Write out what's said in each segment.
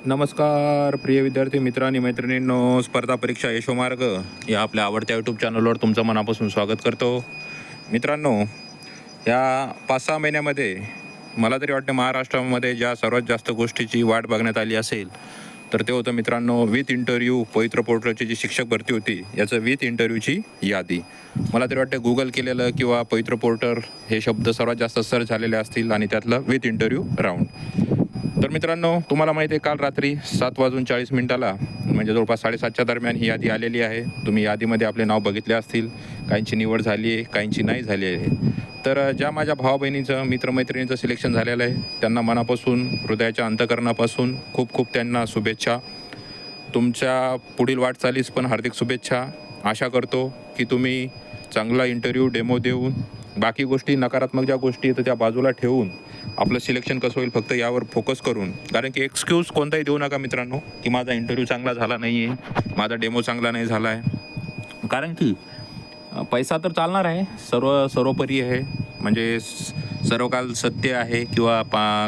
नमस्कार प्रिय विद्यार्थी मित्रांनी मैत्रिणींनो, स्पर्धा परीक्षा यशोमार्ग या आपल्या आवडत्या यूट्यूब चॅनलवर तुमचं मनापासून स्वागत करतो. मित्रांनो, या 5-6 महिन्यामध्ये मला तरी वाटतं महाराष्ट्रामध्ये ज्या सर्वात जास्त गोष्टीची वाट बघण्यात आली असेल तर ते होतं मित्रांनो विथ इंटरव्ह्यू. पवित्र पोर्टलची जी शिक्षक भरती होती याचं विथ इंटरव्ह्यूची यादी. मला तरी वाटतं गुगल केलेलं किंवा पवित्र पोर्टल हे शब्द सर्वात जास्त सर्च झालेले असतील आणि त्यातलं विथ इंटरव्ह्यू राऊंड. तर मित्रांनो, तुम्हाला माहिती आहे काल रात्री 7:40 म्हणजे जवळपास 7:30च्या दरम्यान ही यादी आलेली आहे. तुम्ही यादीमध्ये आपले नाव बघितले असतील. काहींची निवड झाली आहे, काहींची नाही झाली आहे. तर ज्या माझ्या भावा बहिणीचं मित्रमैत्रिणींचं सिलेक्शन झालेलं आहे त्यांना मनापासून, हृदयाच्या अंतःकरणापासून खूप खूप त्यांना शुभेच्छा. तुमच्या पुढील वाटचालीस पण हार्दिक शुभेच्छा. आशा करतो की तुम्ही चांगला इंटरव्ह्यू डेमो देऊन बाकी गोष्टी, नकारात्मक ज्या गोष्टी आहेत त्या बाजूला ठेवून आपलं सिलेक्शन कसं होईल फक्त यावर फोकस करून. कारण की एक्सक्यूज कोणताही देऊ नका मित्रांनो की माझा इंटरव्ह्यू चांगला झाला नाही आहे, माझा डेमो चांगला नाही झाला आहे. कारण की पैसा तर चालणार आहे, सर्वोपरी आहे. म्हणजे सर्व काल सत्य आहे किंवा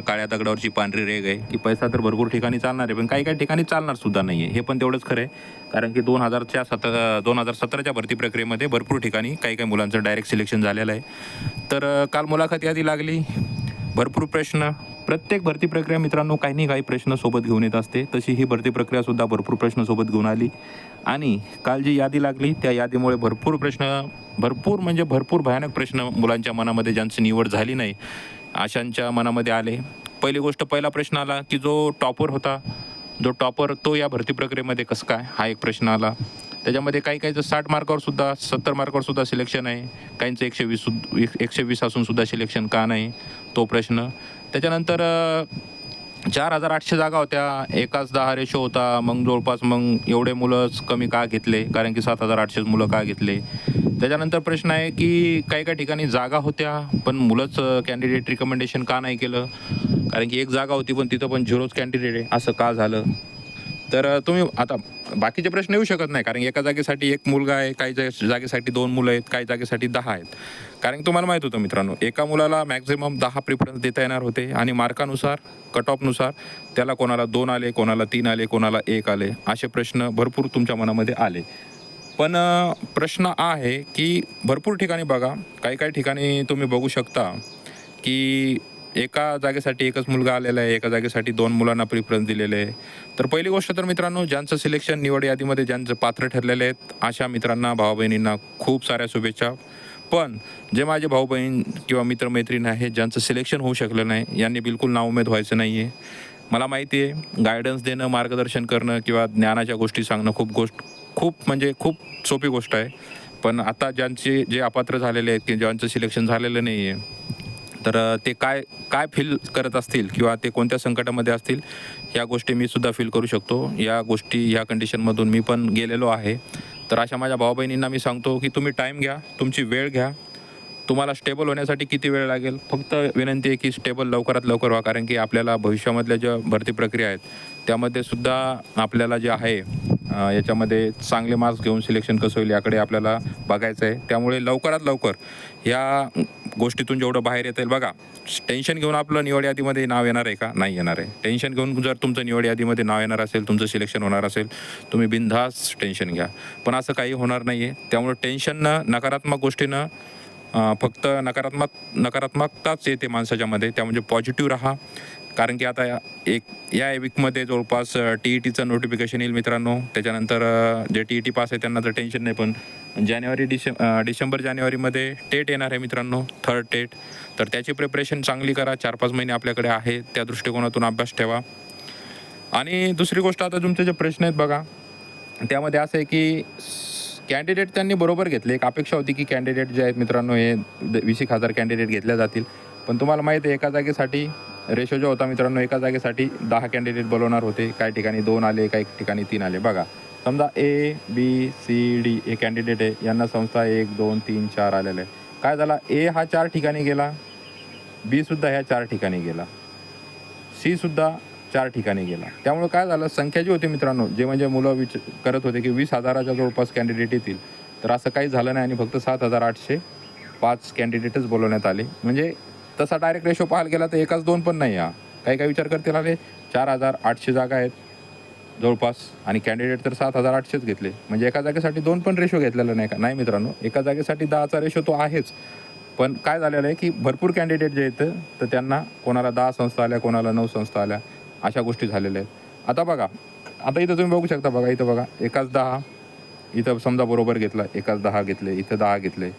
काळ्या दगडावरची पांढरी रेघ आहे की पैसा तर भरपूर ठिकाणी चालणार आहे, पण काही काही ठिकाणी चालणार सुद्धा नाही आहे. हे पण तेवढंच खरं आहे. कारण की 2017च्या भरती प्रक्रियेमध्ये भरपूर ठिकाणी काही काही मुलांचं डायरेक्ट सिलेक्शन झालेलं आहे. तर काल मुलाखत यादी लागली. भरपूर प्रश्न, प्रत्येक भरती प्रक्रिया मित्रांनो काही ना काही प्रश्न सोबत घेऊन येत असते. तशी ही भरती प्रक्रियासुद्धा भरपूर प्रश्न सोबत घेऊन आली. आणि काल जी यादी लागली त्या यादीमुळे भरपूर भयानक प्रश्न मुलांच्या मनामध्ये, ज्यांची निवड झाली नाही अशांच्या मनामध्ये आले. पहिली गोष्ट, पहिला प्रश्न आला की जो टॉपर तो या भरती प्रक्रियेमध्ये कसं काय, हा एक प्रश्न आला. त्याच्यामध्ये काही काहीचं 60 मार्कावर सुद्धा, 70 मार्कावर सुद्धा सिलेक्शन आहे. काहींचं 120 असून सुद्धा सिलेक्शन का नाही, तो प्रश्न. त्याच्यानंतर 4,800 जागा होत्या, एकाच 10 रेशो होता. मग जवळपास एवढे मुलंच कमी का घेतले, कारण की 7,800 मुलं का घेतले. त्याच्यानंतर प्रश्न आहे की काही ठिकाणी जागा होत्या पण मुलंच कॅन्डिडेट रिकमेंडेशन का नाही केलं, कारण की एक जागा होती पण तिथं पण 0च कॅन्डिडेट आहे, असं का झालं. तर तुम्ही आता बाकीचे प्रश्न येऊ शकत नाही, कारण एका जागेसाठी एक मुलगा आहे, काही जागेसाठी 2 मुलं आहेत, काही जागेसाठी 10 आहेत. कारण की तुम्हाला माहीत होतं मित्रांनो, एका मुलाला मॅक्झिमम 10 प्रिफरन्स देता येणार होते आणि मार्कानुसार, कट ऑफनुसार त्याला कोणाला 2 आले, कोणाला 3 आले, कोणाला 1 आले, असे प्रश्न भरपूर तुमच्या मनामध्ये आले. पण प्रश्न आहे की भरपूर ठिकाणी बघा, काही ठिकाणी तुम्ही बघू शकता की एका जागेसाठी एकच मुलगा आलेला आहे, एका जागेसाठी 2 मुलांना प्रिफरन्स दिलेले आहे. तर पहिली गोष्ट तर मित्रांनो, ज्यांचं सिलेक्शन निवड यादीमध्ये ज्यांचं पात्र ठरलेले आहेत अशा मित्रांना, भाऊ बहिणींना खूप साऱ्या शुभेच्छा. पण जे माझे भाऊ बहीण किंवा मित्रमैत्रीण आहेत ज्यांचं सिलेक्शन होऊ शकलं नाही, यांनी बिलकुल नाउमेद व्हायचं नाही आहे. मला माहिती आहे गायडन्स देणं, मार्गदर्शन करणं किंवा ज्ञानाच्या गोष्टी सांगणं खूप सोपी गोष्ट आहे. पण आता जे अपात्र झालेले आहेत की ज्यांचं सिलेक्शन झालेलं नाही आहे, तर ते काय काय फील करत असतील किंवा ते कोणत्या संकटामध्ये असतील, ह्या गोष्टी मी सुद्धा फील करू शकतो. ह्या कंडिशनमधून मी पण गेलेलो आहे. तर अशा माझ्या भाऊ बहिणींना मी सांगतो की तुम्ही टाईम घ्या, तुमची वेळ घ्या. तुम्हाला स्टेबल होण्यासाठी किती वेळ लागेल, फक्त विनंती आहे की स्टेबल लवकरात लवकर व्हा. कारण की आपल्याला भविष्यामधल्या ज्या भरती प्रक्रिया आहेत त्यामध्ये सुद्धा आपल्याला जे आहे याच्यामध्ये चांगले मार्क्स घेऊन सिलेक्शन कसं होईल याकडे आपल्याला बघायचं आहे. त्यामुळे लवकरात लवकर या गोष्टीतून जेवढं बाहेर येता येईल बघा. टेन्शन घेऊन आपलं निवड यादीमध्ये नाव येणार आहे का? नाही येणार आहे. टेन्शन घेऊन जर तुमचं निवड यादीमध्ये नाव येणार असेल, तुमचं सिलेक्शन होणार असेल, तुम्ही बिनधास्त टेन्शन घ्या. पण असं काही होणार नाही आहे. त्यामुळे टेन्शननं, नकारात्मक गोष्टीनं फक्त नकारात्मकताच येते माणसाच्यामध्ये. त्यामुळे पॉझिटिव्ह राहा. कारण की आता या वीकमध्ये जवळपास TETचं नोटिफिकेशन येईल मित्रांनो. त्याच्यानंतर जे TET पास आहे त्यांना तर टेन्शन नाही, पण डिसेंबर-जानेवारीमध्ये टेट येणार आहे मित्रांनो, 3rd टेट. तर त्याची प्रिपरेशन चांगली करा. 4-5 महिने आपल्याकडे आहे, त्या दृष्टिकोनातून अभ्यास ठेवा. आणि दुसरी गोष्ट, आता तुमचे जे प्रश्न आहेत बघा, त्यामध्ये असं आहे की कॅन्डिडेट त्यांनी बरोबर घेतले. एक अपेक्षा होती की कॅन्डिडेट जे आहेत मित्रांनो हे 20,000 कॅन्डिडेट घेतल्या जातील. पण तुम्हाला माहिती आहे एका जागेसाठी रेशो जो होता मित्रांनो, एका जागेसाठी 10 कॅन्डिडेट बोलवणार होते. काही ठिकाणी 2 आले, काही ठिकाणी 3 आले. बघा, समजा ABCD हे कॅन्डिडेट आहे, यांना संस्था 1 2 3 4 आलेलं आहे. काय झाला, A हा 4 ठिकाणी गेला, Bसुद्धा ह्या 4 ठिकाणी गेला, Cसुद्धा 4 ठिकाणी गेला. त्यामुळे काय झालं, संख्या जी होती मित्रांनो, जे म्हणजे मुलं करत होते की 20,000च्या जवळपास कॅन्डिडेट येतील, तर असं काही झालं नाही आणि फक्त 7,805 कॅन्डिडेटच बोलवण्यात आले. म्हणजे तसा डायरेक्ट रेशो पाहायला गेला तर 1-2 पण नाही. काही विचार करतील आले 4,800 जागा आहेत, जवळपास, आणि कॅन्डिडेट तर 7,800च घेतले. म्हणजे एका जागेसाठी 2 पण रेशो घेतलेला नाही का? नाही मित्रांनो, एका जागेसाठी 10चा रेशो तो आहेच. पण काय झालेलं आहे की भरपूर कॅन्डिडेट जे आहेत तर त्यांना कोणाला 10 संस्था आल्या, कोणाला 9 संस्था आल्या, अशा गोष्टी झालेल्या आहेत. आता बघा, आता इथं तुम्ही बघू शकता बघा, इथं बघा एकाच 10, इथं समजा बरोबर घेतला, एकाच 10 घेतले, इथं 10 घेतले,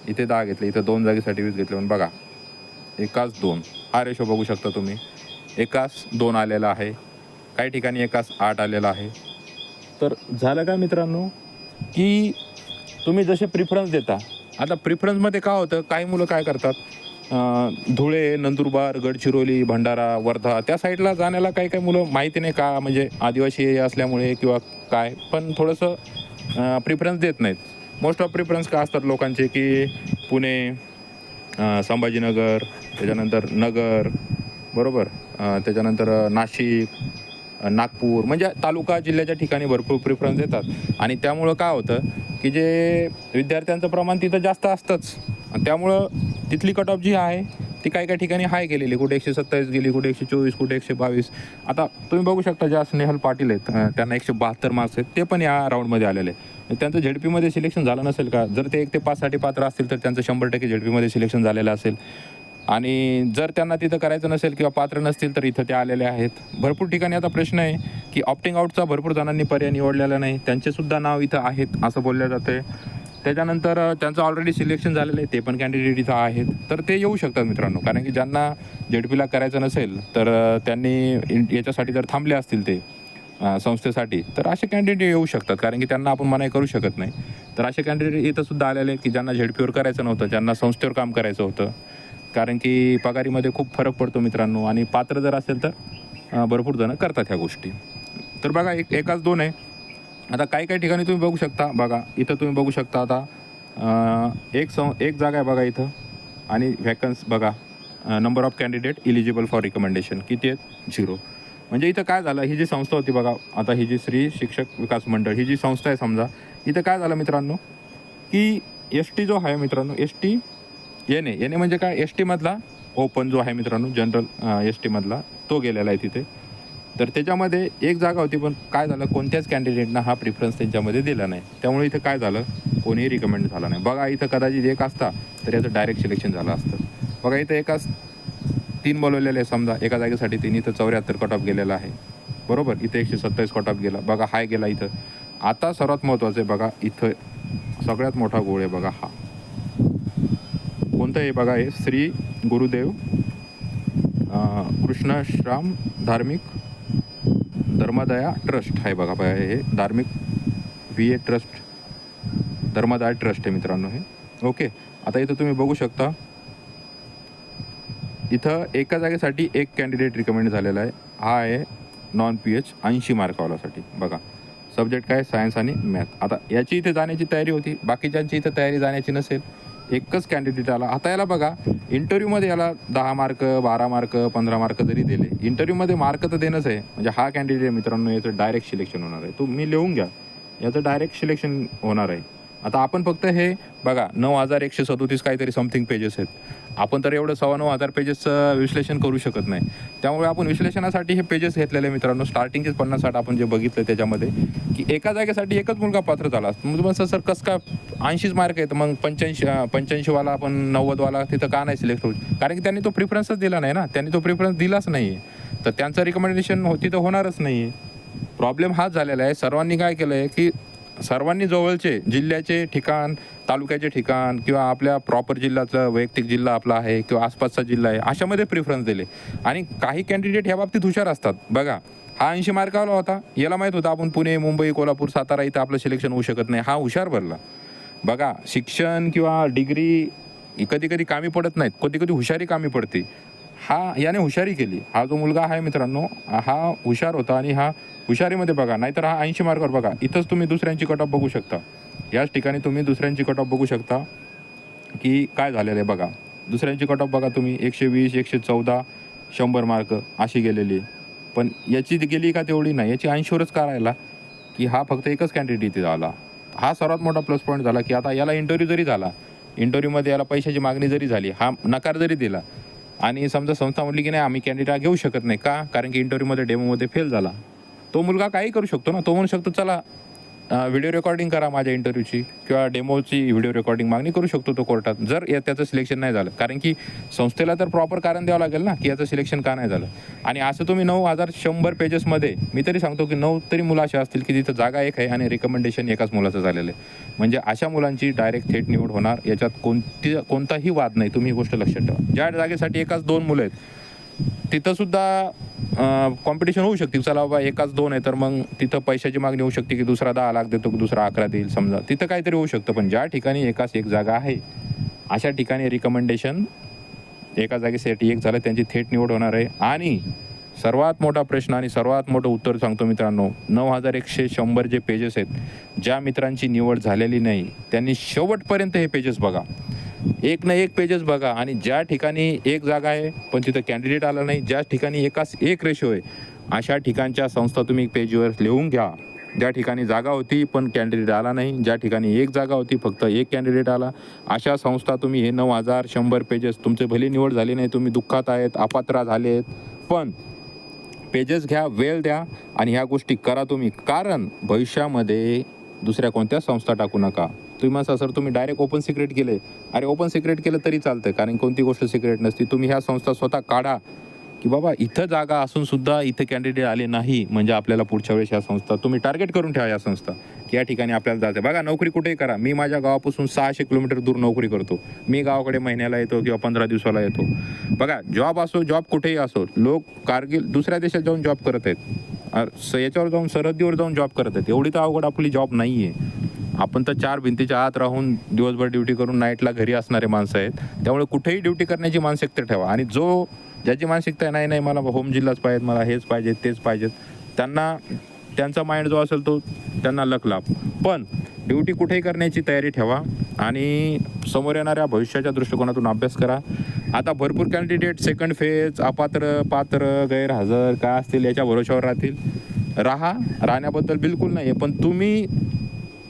इथे 10 घेतले, इथं 2 जागेसाठी 20 घेतले. पण बघा एकाच 2 हा रेशो बघू शकता तुम्ही. एकाच 2 आलेला आहे, काही ठिकाणी एकाच 8 आलेला आहे. तर झालं काय मित्रांनो, की तुम्ही जसे प्रिफरन्स देता, आता प्रिफरन्समध्ये काय होतं, काही मुलं काय करतात, धुळे, नंदुरबार, गडचिरोली, भंडारा, वर्धा त्या साईडला जाण्याला काही काही मुलं माहिती नाही का, म्हणजे आदिवासी असल्यामुळे किंवा काय, पण थोडंसं प्रिफरन्स देत नाहीत. मोस्ट ऑफ प्रिफरन्स काय असतात लोकांचे, की पुणे, संभाजीनगर, त्याच्यानंतर नगर, बरोबर, त्याच्यानंतर नाशिक, नागपूर, म्हणजे तालुका जिल्ह्याच्या ठिकाणी भरपूर प्रिफरन्स देतात. आणि त्यामुळं काय होतं, की जे विद्यार्थ्यांचं प्रमाण तिथं जास्त असतंच, आणि त्यामुळं तिथली कट ऑफ जी आहे ती काही काही ठिकाणी हाय गेलेली, कुठे 127 गेली, कुठे 124, कुठे 122. आता तुम्ही बघू शकता ज्या स्नेहल पाटील आहेत, त्यांना 172 मार्क्स आहेत, ते पण या राऊंडमध्ये आलेले आहे. त्यांचं झेडपीमध्ये सिलेक्शन झालं नसेल का? जर ते 1 ते 5 साठी पात्र असतील तर त्यांचं 100% झेडपीमध्ये सिलेक्शन झालेलं असेल. आणि जर त्यांना तिथं करायचं नसेल किंवा पात्र नसतील तर इथं ते आलेले आहेत. भरपूर ठिकाणी आता प्रश्न आहे की ऑप्टिंग आउटचा भरपूर जणांनी पर्याय निवडलेला नाही, त्यांचेसुद्धा नाव इथं आहेत असं बोललं जातं. त्याच्यानंतर त्यांचं ऑलरेडी सिलेक्शन झालेलं आहे, ते पण कॅन्डिडेट इथं आहेत, तर ते येऊ शकतात मित्रांनो. कारण की ज्यांना झेडपीला करायचं नसेल तर त्यांनी याच्यासाठी जर थांबले असतील ते संस्थेसाठी, तर असे कॅन्डिडेट येऊ शकतात, कारण की त्यांना आपण मनाई करू शकत नाही. तर असे कॅन्डिडेट इथंसुद्धा आलेले आहेत की ज्यांना झेडपीवर करायचं नव्हतं, ज्यांना संस्थेवर काम करायचं होतं. कारण की पगारीमध्ये खूप फरक पडतो मित्रांनो, आणि पात्र जर असेल तर भरपूर जणं करतात ह्या गोष्टी. तर बघा एकाच 2 आहे. आता काही काही ठिकाणी तुम्ही बघू शकता बघा, इथं तुम्ही बघू शकता आता एक जागा आहे बघा इथं, आणि व्हॅकन्स बघा, number of candidate eligible for recommendation किती आहेत? 0. म्हणजे इथं काय झालं, ही जी संस्था होती बघा, आता ही जी श्री शिक्षक विकास मंडळ ही जी संस्था आहे समजा, इथं काय झालं मित्रांनो, की एस टी जो आहे मित्रांनो, एस टी येणे म्हणजे काय, एस टीमधला ओपन जो आहे मित्रांनो, जनरल एस टीमधला तो गेलेला आहे तिथे. तर त्याच्यामध्ये एक जागा होती, पण काय झालं, कोणत्याच कॅन्डिडेटना हा प्रिफरन्स त्यांच्यामध्ये दिला नाही. त्यामुळे इथं काय झालं, कोणीही रिकमेंड झाला नाही. बघा इथं कदाचित एक असता तर याचं डायरेक्ट सिलेक्शन झालं असतं. बघा इथं एकाच 3 बोलवलेले आहे समजा, एका जागेसाठी 3, इथं 74 कट ऑफ गेलेला आहे, बरोबर. इथं 127 कट ऑफ गेला बघा, हाय गेला इथं. आता सर्वात महत्त्वाचं आहे बघा, इथं सगळ्यात मोठा गोळ आहे बघा, हा कोणतं आहे बघा, हे श्री गुरुदेव कृष्णश्राम धार्मिक धर्मदया ट्रस्ट आहे बघा. हे धार्मिक VA ट्रस्ट, धर्मदया ट्रस्ट आहे मित्रांनो हे. ओके, आता इथं तुम्ही बघू शकता, इथं एका जागेसाठी एक कॅन्डिडेट रिकमेंड झालेला आहे. हा आहे नॉन PH 80 मार्कावालासाठी बघा. सब्जेक्ट काय, सायन्स आणि मॅथ. आता याची इथे जाण्याची तयारी होती, बाकीच्यांची इथं तयारी जाण्याची नसेल, एकच कॅन्डिडेट आला. आता याला बघा, इंटरव्ह्यूमध्ये याला 10 मार्क, 12 मार्क, 15 मार्क जरी दिले, इंटरव्ह्यूमध्ये मार्क तर देणंच आहे. म्हणजे हा कॅन्डिडेट मित्रांनो, याचं डायरेक्ट सिलेक्शन होणार आहे. तुम्ही लिहून घ्या, याचं डायरेक्ट सिलेक्शन होणार आहे. आता आपण फक्त हे बघा, 9,137 काहीतरी समथिंग पेजेस आहेत. आपण तर एवढं 9,500 पेजेसचं विश्लेषण करू शकत नाही. त्यामुळे आपण विश्लेषणासाठी हे पेजेस घेतलेले मित्रांनो. स्टार्टिंगचेच 50-60 आपण जे बघितलं त्याच्यामध्ये, की एका जागेसाठी एकच मुलगा पात्र झाला. मग तुम्हाला सर कसं काय 80च मार्क आहेत, मग 85वाला आपण 90वाला तिथं का नाही सिलेक्ट होऊ? कारण की त्यांनी तो प्रिफरन्सच दिला नाही ना, त्यांनी तो प्रिफरन्स दिलाच नाही, तर त्यांचं रिकमेंडेशन तिथं होणारच नाही. प्रॉब्लेम हाच झालेला आहे. सर्वांनी काय केलं आहे, की सर्वांनी जवळचे जिल्ह्याचे ठिकाण, तालुक्याचे ठिकाण, किंवा आपल्या प्रॉपर जिल्ह्यातलं वैयक्तिक जिल्हा आपला आहे किंवा आसपासचा जिल्हा आहे, अशामध्ये प्रिफरन्स दिले. आणि काही कॅन्डिडेट ह्या बाबतीत हुशार असतात बघा. हा 80 मार्कावाला होता, याला माहीत होतं आपण पुणे, मुंबई, कोल्हापूर, सातारा इथं आपलं सिलेक्शन होऊ शकत नाही. हा हुशार भरला बघा. शिक्षण किंवा डिग्री कधी कधी कामी पडत नाहीत, कधी कधी हुशारी कामी पडते. याने हुशारी केली. हा जो मुलगा आहे मित्रांनो, हा हुशार होता, आणि हा हुशारीमध्ये बघा, नाहीतर हा 80 मार्कावर बघा. इथंच तुम्ही दुसऱ्यांची कट ऑफ बघू शकता, याच ठिकाणी तुम्ही दुसऱ्यांची कट ऑफ बघू शकता की काय झालेलं आहे बघा. दुसऱ्यांची कट ऑफ बघा तुम्ही, 120, 114, 100 मार्क अशी गेलेली. पण याची गेली का तेवढी नाही, याची 80वरच का राहिला, की हा फक्त एकच कॅन्डिडेट इथे झाला. हा सर्वात मोठा प्लस पॉईंट झाला, की आता याला इंटरव्ह्यू जरी झाला, इंटरव्ह्यूमध्ये याला पैशाची मागणी जरी झाली, हा नकार जरी दिला, आणि समजा संस्था म्हटली की नाही आम्ही कॅन्डिडेट घेऊ शकत नाही, का, कारण की इंटरव्ह्यूमध्ये डेमोमध्ये फेल झाला, तो मुलगा काही करू शकतो ना. तो म्हणू शकतो चला व्हिडिओ रेकॉर्डिंग करा माझ्या इंटरव्ह्यूची किंवा डेमोची व्हिडिओ रेकॉर्डिंग मागणी करू शकतो तो कोर्टात, जर त्याचं सिलेक्शन नाही झालं. कारण की संस्थेला तर प्रॉपर कारण द्यावं लागेल ना की याचं सिलेक्शन का नाही झालं. आणि असं तुम्ही 9100 पेजेसमध्ये मी तरी सांगतो की 9 तरी मुलं अशी असतील की तिथं जागा एक आहे आणि रिकमेंडेशन एकाच मुलाचं झालेलं आहे. म्हणजे अशा मुलांची डायरेक्ट थेट निवड होणार, याच्यात कोणताही वाद नाही. तुम्ही ही गोष्ट लक्षात ठेवा. ज्या जागेसाठी एकाच 2 मुलं आहेत तिथंसुद्धा कॉम्पिटिशन होऊ शकते. चला बाबा एकाच 2 आहे तर मग तिथं पैशाची मागणी होऊ शकते की दुसरा 10 लाख देतो की दुसरा 11 देईल समजा, तिथं काहीतरी होऊ शकतं. पण ज्या ठिकाणी एकाच एक जागा आहे अशा ठिकाणी रिकमेंडेशन एका जागेसाठी एक झालं, त्यांची थेट निवड होणार आहे. आणि सर्वात मोठा प्रश्न आणि सर्वात मोठं उत्तर सांगतो मित्रांनो, 9100 जे पेजेस आहेत, ज्या मित्रांची निवड झालेली नाही त्यांनी शेवटपर्यंत हे पेजेस बघा, एक ना एक पेजेस बघा. आणि ज्या ठिकाणी एक जागा आहे पण तिथं कॅन्डिडेट आला नाही, ज्या ठिकाणी एकाच एक रेशो आहे अशा ठिकाणच्या संस्था तुम्ही पेजवर लिहून घ्या. ज्या ठिकाणी जागा होती पण कॅन्डिडेट आला नाही, ज्या ठिकाणी एक जागा होती फक्त एक कॅन्डिडेट आला, अशा संस्था तुम्ही हे 9100 पेजेस, तुमचे भली निवड झाली नाही, तुम्ही दुःखात आहेत, अपात्र झाले आहेत, पण पेजेस घ्या, वेळ द्या आणि ह्या गोष्टी करा तुम्ही. कारण भविष्यामध्ये दुसऱ्या कोणत्या संस्था टाकू नका. तुम्ही म्हणता सर तुम्ही डायरेक्ट ओपन सिक्रेट केले. अरे ओपन सिक्रेट केलं तरी चालतं, कारण कोणती गोष्ट सिक्रेट नसती. तुम्ही ह्या संस्था स्वतः काढा की बाबा इथं जागा असून सुद्धा इथं कॅन्डिडेट आले नाही, म्हणजे आपल्याला पुढच्या वेळेस ह्या संस्था तुम्ही टार्गेट करून ठेवा या संस्था की या ठिकाणी आपल्याला जाते. बघा नोकरी कुठेही करा, मी माझ्या गावापासून 600 किलोमीटर दूर नोकरी करतो. मी गावाकडे महिन्याला येतो किंवा 15 दिवसाला येतो. बघा जॉब असो, जॉब कुठेही असो, लोक कारगिल दुसऱ्या देशात जाऊन जॉब करत आहेत, याच्यावर जाऊन सरहद्दीवर जाऊन जॉब करत आहेत. एवढी तर अवघड आपली जॉब नाही आहे. आपण तर 4 भिंतीच्या आत राहून दिवसभर ड्युटी करून नाईटला घरी असणारे माणसं आहेत. त्यामुळे कुठेही ड्युटी करण्याची मानसिकता ठेवा. आणि ज्याची मानसिकता नाही नाही मला होम जिल्हाच पाहिजेत, मला हेच पाहिजे तेच पाहिजेत, त्यांचा माइंड जो असेल तो त्यांना लक लाभ. पण ड्युटी कुठेही करण्याची तयारी ठेवा आणि समोर येणाऱ्या भविष्याच्या दृष्टिकोनातून अभ्यास करा. आता भरपूर कॅन्डिडेट सेकंड फेज, अपात्र, पात्र, गैरहजर काय असतील याच्या भरोश्यावर राहण्याबद्दल बिलकुल नाही आहे. पण तुम्ही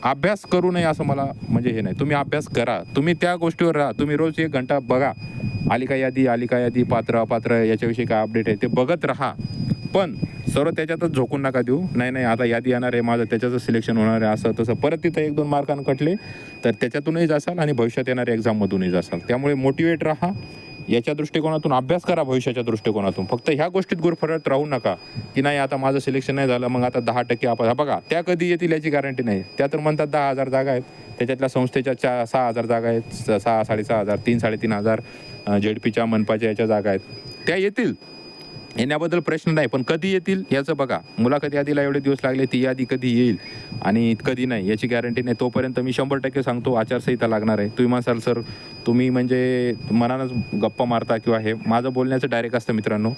अभ्यास करू नये असं मला म्हणजे हे नाही. तुम्ही अभ्यास करा, तुम्ही त्या गोष्टीवर राहा. तुम्ही रोज 1 घंटा बघा, आली का यादी, पात्र अपात्र याच्याविषयी काय अपडेट आहे ते बघत राहा. पण सर्व त्याच्यातच झोकून नका देऊ. नाही आता यादी येणार आहे, माझं त्याच्याचं सिलेक्शन होणार आहे असं तसं, परत तिथं 1-2 मार्कांना कटले तर त्याच्यातूनही जासाल आणि भविष्यात येणाऱ्या एक्झाममधूनही जासाल. त्यामुळे मोटिवेट राहा, याच्या दृष्टिकोनातून अभ्यास करा, भविष्याच्या दृष्टिकोनातून. फक्त ह्या गोष्टीत गुरफटत राहू नका की नाही आता माझं सिलेक्शन नाही झालं मग आता 10% आपण बघा त्या कधी येतील याची गॅरंटी नाही. त्या तर म्हणतात 10,000 जागा आहेत, त्याच्यातल्या संस्थेच्या 6,000 जागा आहेत, 6,500, 3,500 झेडपीच्या मनपाच्या याच्या जागा आहेत, त्या येतील, येण्याबद्दल प्रश्न नाही. पण कधी येतील याचं बघा. मुलाखत यादीला एवढे दिवस लागले, ती यादी कधी येईल आणि कधी नाही याची गॅरंटी नाही. तोपर्यंत मी 100% सांगतो आचारसंहिता लागणार आहे. तुम्ही म्हणाल सर तुम्ही म्हणजे मनानंच गप्पा मारता किंवा हे, माझं बोलण्याचं डायरेक्ट असतं मित्रांनो.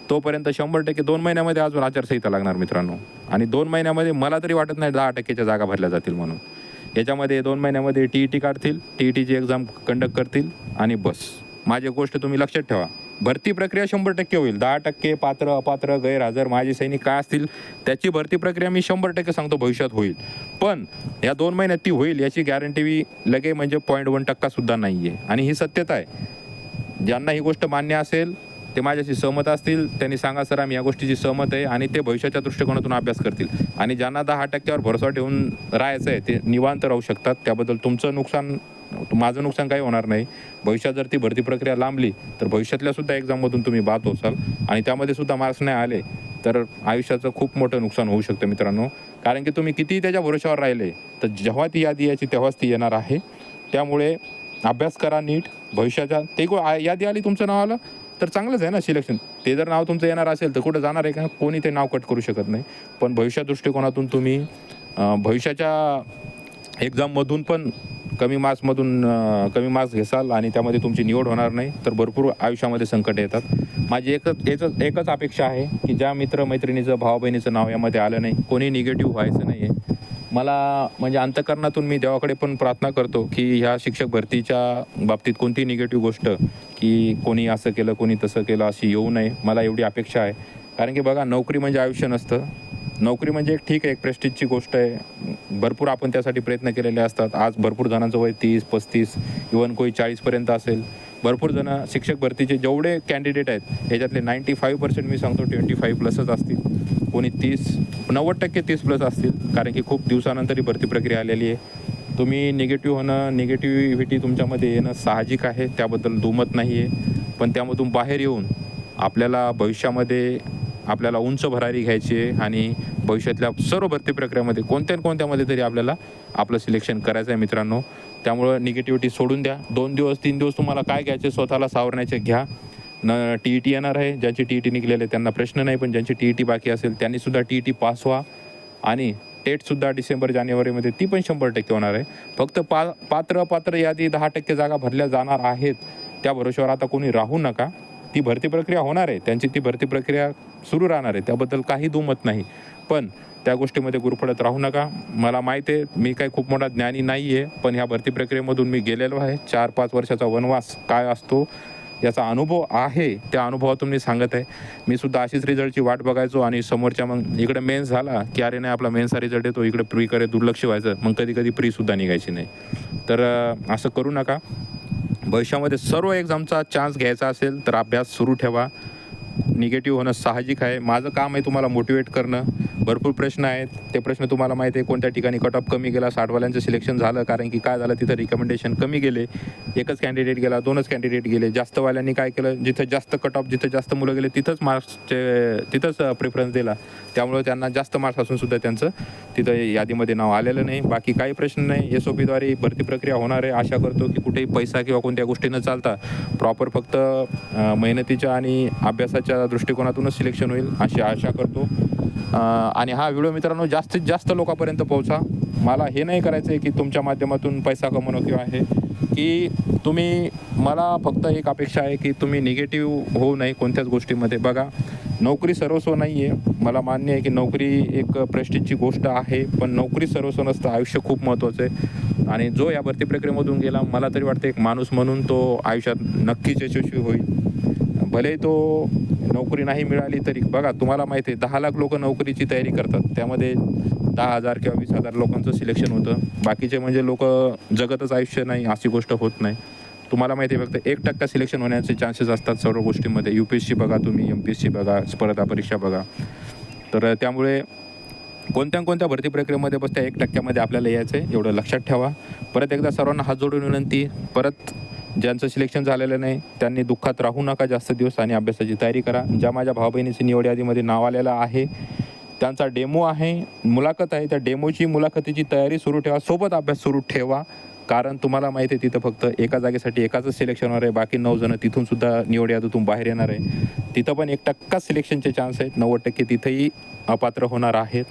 तोपर्यंत 100% 2 महिन्यामध्ये अजून आचारसंहिता लागणार मित्रांनो. आणि 2 महिन्यामध्ये मला तरी वाटत नाही 10%च्या जागा भरल्या जातील म्हणून. याच्यामध्ये 2 महिन्यामध्ये TET काढतील, TETची एक्झाम कंडक्ट करतील आणि बस. माझी गोष्ट तुम्ही लक्षात ठेवा, भरती प्रक्रिया 100% होईल. 10% पात्र अपात्र गैरहजर माजी सैनिक काय असतील त्याची भरती प्रक्रिया मी 100% सांगतो भविष्यात होईल. पण या 2 महिन्यात ती होईल याची गॅरंटी लगे म्हणजे 0.1% सुद्धा नाही आहे. आणि ही सत्यता आहे. ज्यांना ही गोष्ट मान्य असेल ते माझ्याशी सहमत असतील त्यांनी सांगा सर आम्ही या गोष्टीची सहमत आहे, आणि ते भविष्याच्या दृष्टिकोनातून अभ्यास करतील. आणि ज्यांना 10%वर भरोसा ठेवून राहायचं आहे ते निवांत राहू शकतात. त्याबद्दल तुमचं नुकसान, माझं नुकसान काही होणार नाही. भविष्यात जर ती भरती प्रक्रिया लांबली तर भविष्यातल्या सुद्धा एक्झाममधून तुम्ही बाद होसाल आणि त्यामध्ये सुद्धा मार्क्स नाही आले तर आयुष्याचं खूप मोठं नुकसान होऊ शकतं मित्रांनो. कारण की तुम्ही कितीही त्याच्या भरोश्यावर राहिले तर जेव्हा ती यादी यायची तेव्हाच ती येणार आहे. त्यामुळे अभ्यास करा नीट. भविष्याच्या यादी आली तुमचं नाव आलं तर चांगलंच आहे ना सिलेक्शन. ते जर नाव तुमचं येणार असेल तर कुठं जाणार आहे का, कोणी ते नाव कट करू शकत नाही. पण भविष्या दृष्टिकोनातून तुम्ही भविष्याच्या एक्झाममधून पण कमी मार्क्स घेसाल आणि त्यामध्ये तुमची निवड होणार नाही तर भरपूर आयुष्यामध्ये संकट येतात. माझी एकच अपेक्षा आहे की ज्या मित्रमैत्रिणीचं भावा बहिणीचं नाव यामध्ये आलं नाही, कोणी निगेटिव्ह व्हायचं नाही आहे. मला म्हणजे अंतःकरणातून मी देवाकडे पण प्रार्थना करतो की ह्या शिक्षक भरतीच्या बाबतीत कोणती निगेटिव्ह गोष्ट की कोणी असं केलं कोणी तसं केलं अशी येऊ नये, मला एवढी अपेक्षा आहे. कारण की बघा नोकरी म्हणजे आयुष्य नसतं. नोकरी म्हणजे एक ठीक आहे, एक प्रेस्टिजची गोष्ट आहे. भरपूर आपण त्यासाठी प्रयत्न केलेले असतात. आज भरपूर जणांचं वय 30-35 इव्हन कोणी 40पर्यंत असेल. भरपूर जण शिक्षक भरतीचे जेवढे कॅन्डिडेट आहेत ह्याच्यातले 95% मी सांगतो 25+ असतील. कोणी 90% 30+ असतील, कारण की खूप दिवसानंतर ही भरती प्रक्रिया आलेली आहे. तुम्ही निगेटिव्ह होणं, निगेटिव्हिटी तुमच्यामध्ये येणं साहजिक आहे, त्याबद्दल दुमत नाही आहे. पण त्यामधून बाहेर येऊन आपल्याला भविष्यामध्ये आपल्याला उंच भरारी घ्यायची आहे आणि भविष्यातल्या सर्व भरती प्रक्रियामध्ये कोणत्यामध्ये तरी आपल्याला आपलं सिलेक्शन करायचं आहे मित्रांनो. त्यामुळं निगेटिव्हिटी सोडून द्या. 2 दिवस 3 दिवस तुम्हाला काय घ्यायचे स्वतःला सावरण्याचे घ्या. TET येणार आहे. ज्यांची TET निघलेले त्यांना प्रश्न नाही, पण ज्यांची TET बाकी असेल त्यांनीसुद्धा TET पास व्हा. आणि टेटसुद्धा डिसेंबर-जानेवारीमध्ये ती पण 100% होणार आहे. फक्त पात्र यादी 10% जागा भरल्या जाणार आहेत, त्या भरोश्यावर आता कोणी राहू नका. ती भरती प्रक्रिया होणार आहे, त्यांची ती भरती प्रक्रिया सुरू राहणार आहे, त्याबद्दल काही दुमत नाही. पण त्या गोष्टीमध्ये गुरफटत राहू नका. मला माहीत आहे मी काही खूप मोठा ज्ञानी नाही आहे, पण ह्या भरती प्रक्रियेमधून मी गेलेलो आहे. 4-5 वर्षाचा वनवास काय असतो याचा अनुभव आहे, त्या अनुभवातून मी सांगत आहे. मी सुद्धा अशीच रिझल्टची वाट बघायचो आणि समोरच्या मग इकडे मेन्स झाला की अरे नाही आपला मेन्सचा रिझल्ट येतो, इकडे प्रीकडे दुर्लक्ष व्हायचं, मग कधी प्रीसुद्धा निघायची नाही. तर असं करू नका. भविष्यामध्ये सर्व एक्झामचा चान्स घ्यायचा असेल तर अभ्यास सुरू ठेवा. निगेटिव्ह होणं साहजिक आहे. माझं काम आहे तुम्हाला मोटिवेट करणं. भरपूर प्रश्न आहेत, ते प्रश्न तुम्हाला माहिती आहे कोणत्या ठिकाणी कट ऑफ कमी गेला, 60वाल्यांचं सिलेक्शन झालं, कारण की काय झालं तिथं रिकमेंडेशन कमी गेले, एकच कॅन्डिडेट गेला, 2च कॅन्डिडेट गेले. जास्तवाल्यांनी काय केलं, जिथं जास्त कट ऑफ, जिथं जास्त मुलं गेले तिथंच प्रेफरन्स दिला, त्यामुळे त्यांना जास्त मार्क्स असून सुद्धा त्यांचं तिथं यादीमध्ये नाव आलेलं नाही. बाकी काही प्रश्न नाही. SOPद्वारे भरती प्रक्रिया होणार आहे. आशा करतो की कुठेही पैसा किंवा कोणत्या गोष्टी न चालता प्रॉपर फक्त मेहनतीच्या आणि अभ्यासाच्या दृष्टिकोनातूनच सिलेक्शन होईल अशी आशा करतो. आणि हा व्हिडिओ मित्रांनो जास्तीत जास्त लोकांपर्यंत पोहोचा. मला हे नाही करायचं आहे की तुमच्या माध्यमातून पैसा कमवणं किंवा आहे की तुम्ही, मला फक्त एक अपेक्षा आहे की तुम्ही निगेटिव्ह होऊ नये कोणत्याच गोष्टीमध्ये. बघा, नोकरी सर्वस्व नाही आहे. मला मान्य आहे की नोकरी एक प्रेस्टिजची गोष्ट आहे, पण नोकरी सर्वस्व नसतं. आयुष्य खूप महत्त्वाचं आहे आणि जो या भरती प्रक्रियेमधून गेला, मला तरी वाटतं एक माणूस म्हणून तो आयुष्यात नक्कीच यशस्वी होईल. भले तो नोकरी नाही मिळाली तरी. बघा, तुम्हाला माहिती आहे 10 लाख लोक नोकरीची तयारी करतात, त्यामध्ये 10,000 किंवा 20,000 लोकांचं सिलेक्शन होतं. बाकीचे म्हणजे लोक जगतच आयुष्य नाही, अशी गोष्ट होत नाही. तुम्हाला माहिती आहे फक्त 1% सिलेक्शन होण्याचे चान्सेस असतात सर्व गोष्टींमध्ये. UPSC बघा तुम्ही, MPSC बघा, स्पर्धा परीक्षा बघा. तर त्यामुळे कोणत्या भरती प्रक्रियेमध्ये बस त्या 1%मध्ये आपल्याला यायचं आहे, एवढं लक्षात ठेवा. परत एकदा सर्वांना हात जोडून विनंती, परत ज्यांचं सिलेक्शन झालेलं नाही त्यांनी दुःखात राहू नका जास्त दिवस आणि अभ्यासाची तयारी करा. ज्या माझ्या भाऊ-बहिणीची निवड यादीमध्ये नाव आलेलं आहे, त्यांचा डेमो आहे, मुलाखत आहे, त्या डेमोची मुलाखतीची तयारी सुरू ठेवा, सोबत अभ्यास सुरू ठेवा. कारण तुम्हाला माहिती आहे तिथं फक्त एका जागेसाठी एकाच सिलेक्शन होणार आहे, बाकी 9 जण तिथूनसुद्धा निवड यादीतून बाहेर येणार आहे. तिथं पण 1% सिलेक्शनचे चान्स आहेत, 90% तिथंही अपात्र होणार आहेत.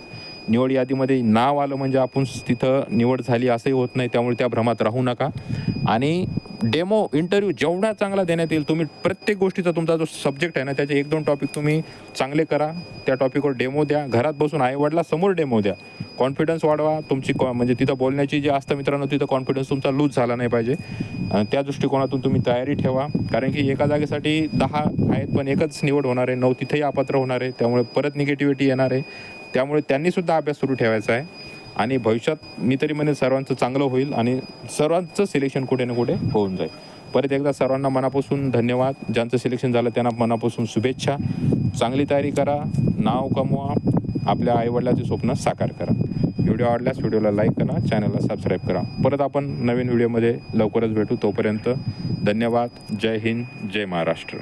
निवड यादीमध्ये नाव आलं म्हणजे आपण तिथं निवड झाली असंही होत नाही, त्यामुळे त्या भ्रमात राहू नका. आणि डेमो इंटरव्ह्यू जेवढा चांगला देण्यात येईल, तुम्ही प्रत्येक गोष्टीचा तुमचा जो सब्जेक्ट आहे ना त्याचे 1-2 टॉपिक तुम्ही चांगले करा, त्या टॉपिकवर डेमो द्या, घरात बसून आईवडिलांसमोर डेमो द्या. कॉन्फिडन्स वाढवा तुमची, म्हणजे तिथं बोलण्याची जी असतं मित्रांनो, तिथं कॉन्फिडन्स तुमचा लूज झाला नाही पाहिजे. त्या दृष्टिकोनातून तुम्ही तयारी ठेवा, कारण की एका जागेसाठी 10 आहेत पण एकच निवड होणार आहे, 9 तिथेही अपात्र होणार आहे, त्यामुळे परत निगेटिव्हिटी येणार आहे. त्यामुळे त्यांनीसुद्धा अभ्यास सुरू ठेवायचा आहे आणि भविष्यात मी तरी म्हणेन सर्वांचं चांगलं होईल आणि सर्वांचं सिलेक्शन कुठे ना कुठे होऊन जाईल. परत एकदा सर्वांना मनापासून धन्यवाद. ज्यांचं सिलेक्शन झालं त्यांना मनापासून शुभेच्छा. चांगली तयारी करा, नाव कमवा, आपल्या आईवडिलाचे स्वप्न साकार करा. व्हिडिओ आवडल्यास व्हिडिओला लाईक करा, चॅनलला सबस्क्राईब करा. परत आपण नवीन व्हिडिओमध्ये लवकरच भेटू. तोपर्यंत धन्यवाद. जय हिंद, जय महाराष्ट्र.